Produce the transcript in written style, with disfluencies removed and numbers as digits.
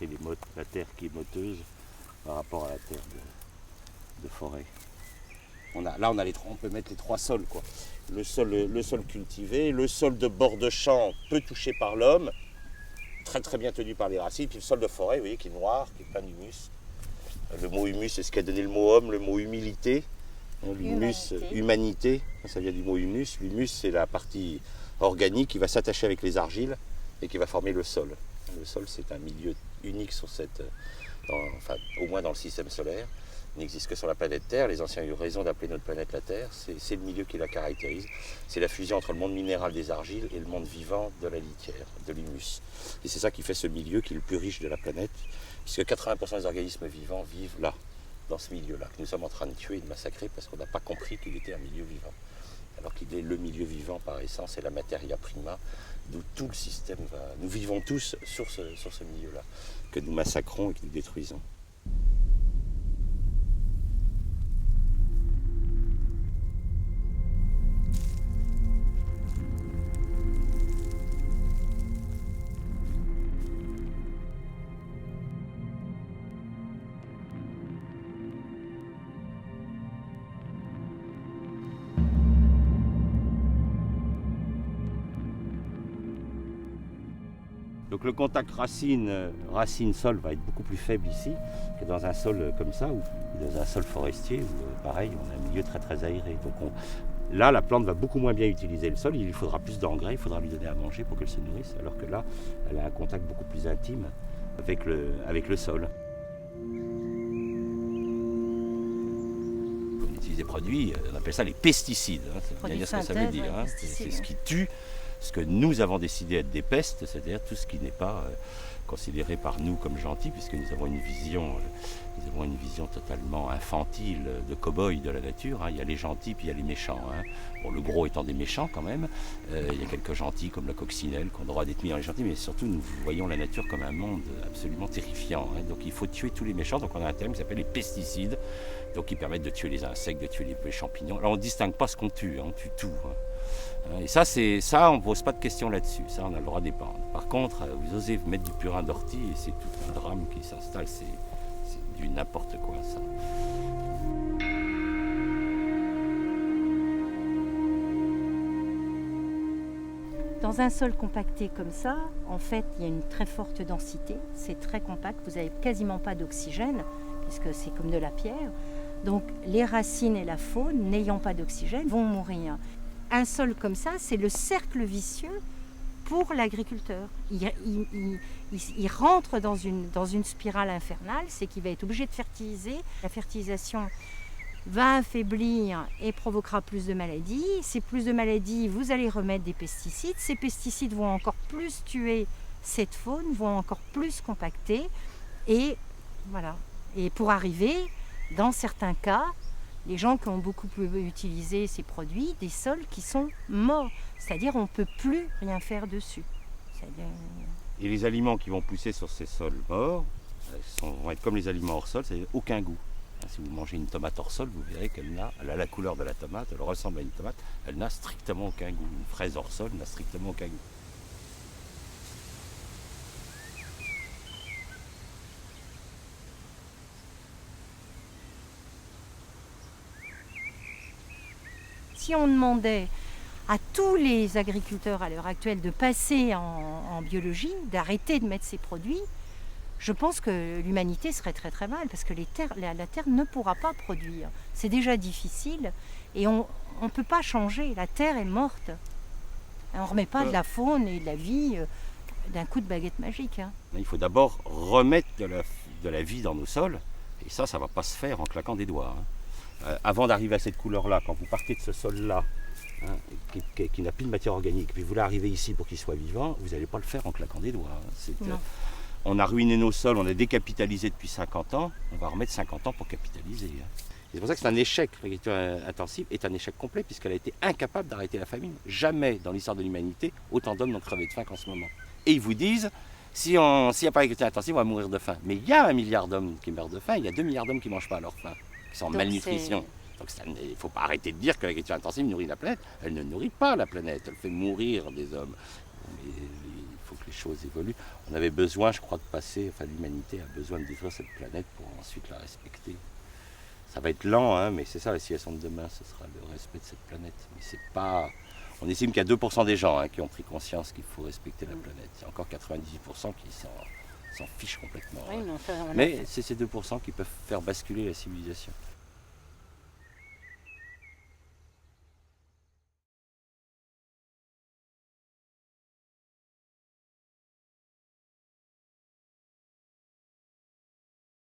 pris la terre qui est moteuse par rapport à la terre de forêt. Là, on peut mettre les trois sols, quoi. Le sol cultivé, le sol de bord de champ peu touché par l'homme, très très bien tenu par les racines, puis le sol de forêt, vous voyez, qui est noir, qui est plein d'humus. Le mot humus, c'est ce qui a donné le mot homme, le mot humilité. L'humus, humanité, ça vient du mot humus. L'humus, c'est la partie organique qui va s'attacher avec les argiles et qui va former le sol. Le sol, c'est un milieu unique sur au moins dans le système solaire. Il n'existe que sur la planète Terre. Les anciens ont eu raison d'appeler notre planète la Terre. C'est le milieu qui la caractérise. C'est la fusion entre le monde minéral des argiles et le monde vivant de la litière, de l'humus. Et c'est ça qui fait ce milieu qui est le plus riche de la planète, puisque 80% des organismes vivants vivent là, dans ce milieu-là, que nous sommes en train de tuer et de massacrer parce qu'on n'a pas compris qu'il était un milieu vivant. Alors qu'il est le milieu vivant par essence, et la materia prima, d'où tout le système va. Nous vivons tous sur ce milieu-là, que nous massacrons et que nous détruisons. Donc le contact racine-sol va être beaucoup plus faible ici que dans un sol comme ça, ou dans un sol forestier, où pareil, on a un milieu très très aéré. Donc là, la plante va beaucoup moins bien utiliser le sol, il lui faudra plus d'engrais, il faudra lui donner à manger pour qu'elle se nourrisse, alors que là, elle a un contact beaucoup plus intime avec le sol. On utilise des produits, on appelle ça les pesticides, c'est bien dire ce que ça veut dire. C'est ce qui tue ce que nous avons décidé être des pestes, c'est-à-dire tout ce qui n'est pas considéré par nous comme gentil, puisque nous avons une vision totalement infantile de cow-boy de la nature. Il y a les gentils puis il y a les méchants. Bon, le gros étant des méchants quand même. Il y a quelques gentils comme la coccinelle qui ont le droit d'être mis dans les gentils, mais surtout nous voyons la nature comme un monde absolument terrifiant. Donc il faut tuer tous les méchants. Donc on a un terme qui s'appelle les pesticides, donc qui permettent de tuer les insectes, de tuer les champignons. Alors on ne distingue pas ce qu'on tue, on tue tout. Et ça, on ne pose pas de questions là-dessus, ça on a le droit d'épandre. Par contre, vous osez mettre du purin d'ortie et c'est tout un drame qui s'installe, c'est du n'importe quoi ça. Dans un sol compacté comme ça, en fait, il y a une très forte densité, c'est très compact, vous n'avez quasiment pas d'oxygène, puisque c'est comme de la pierre. Donc les racines et la faune, n'ayant pas d'oxygène, vont mourir. Un sol comme ça, c'est le cercle vicieux pour l'agriculteur. Il rentre dans une spirale infernale, c'est qu'il va être obligé de fertiliser. La fertilisation va affaiblir et provoquera plus de maladies. Ces plus de maladies, vous allez remettre des pesticides. Ces pesticides vont encore plus tuer cette faune, vont encore plus compacter. Et voilà. Et pour arriver, dans certains cas, les gens qui ont beaucoup utilisé ces produits, des sols qui sont morts. C'est-à-dire on ne peut plus rien faire dessus. Et les aliments qui vont pousser sur ces sols morts vont être comme les aliments hors sol, c'est-à-dire aucun goût. Si vous mangez une tomate hors sol, vous verrez qu'elle a la couleur de la tomate, elle ressemble à une tomate, elle n'a strictement aucun goût. Une fraise hors sol n'a strictement aucun goût. Si on demandait à tous les agriculteurs à l'heure actuelle de passer en biologie, d'arrêter de mettre ces produits, je pense que l'humanité serait très très mal parce que la Terre ne pourra pas produire. C'est déjà difficile et on ne peut pas changer. La Terre est morte. On ne remet pas de la faune et de la vie d'un coup de baguette magique. Il faut d'abord remettre de la vie dans nos sols et ça ne va pas se faire en claquant des doigts. Avant d'arriver à cette couleur-là, quand vous partez de ce sol-là, qui n'a plus de matière organique, puis vous voulez arriver ici pour qu'il soit vivant, vous n'allez pas le faire en claquant des doigts. On a ruiné nos sols, on a décapitalisé depuis 50 ans, on va remettre 50 ans pour capitaliser. C'est pour ça que c'est un échec. L'agriculture intensive est un échec complet puisqu'elle a été incapable d'arrêter la famine. Jamais dans l'histoire de l'humanité, autant d'hommes n'ont crevé de faim qu'en ce moment. Et ils vous disent, s'il n'y a pas d'agriculture intensive, on va mourir de faim. Mais il y a 1 milliard d'hommes qui meurent de faim, il y a 2 milliards d'hommes qui ne mangent pas à leur faim, qui sont en malnutrition. Donc il ne faut pas arrêter de dire que l'agriculture intensive nourrit la planète. Elle ne nourrit pas la planète, elle fait mourir des hommes. Mais il faut que les choses évoluent. On avait besoin, je crois, de passer, enfin l'humanité a besoin de détruire cette planète pour ensuite la respecter. Ça va être lent, hein, mais c'est ça la civilisation de demain, ce sera le respect de cette planète. Mais c'est pas... On estime qu'il y a 2% des gens qui ont pris conscience qu'il faut respecter la planète. Il y a encore 98% qui s'en fichent complètement. Oui, mais c'est ces 2% qui peuvent faire basculer la civilisation.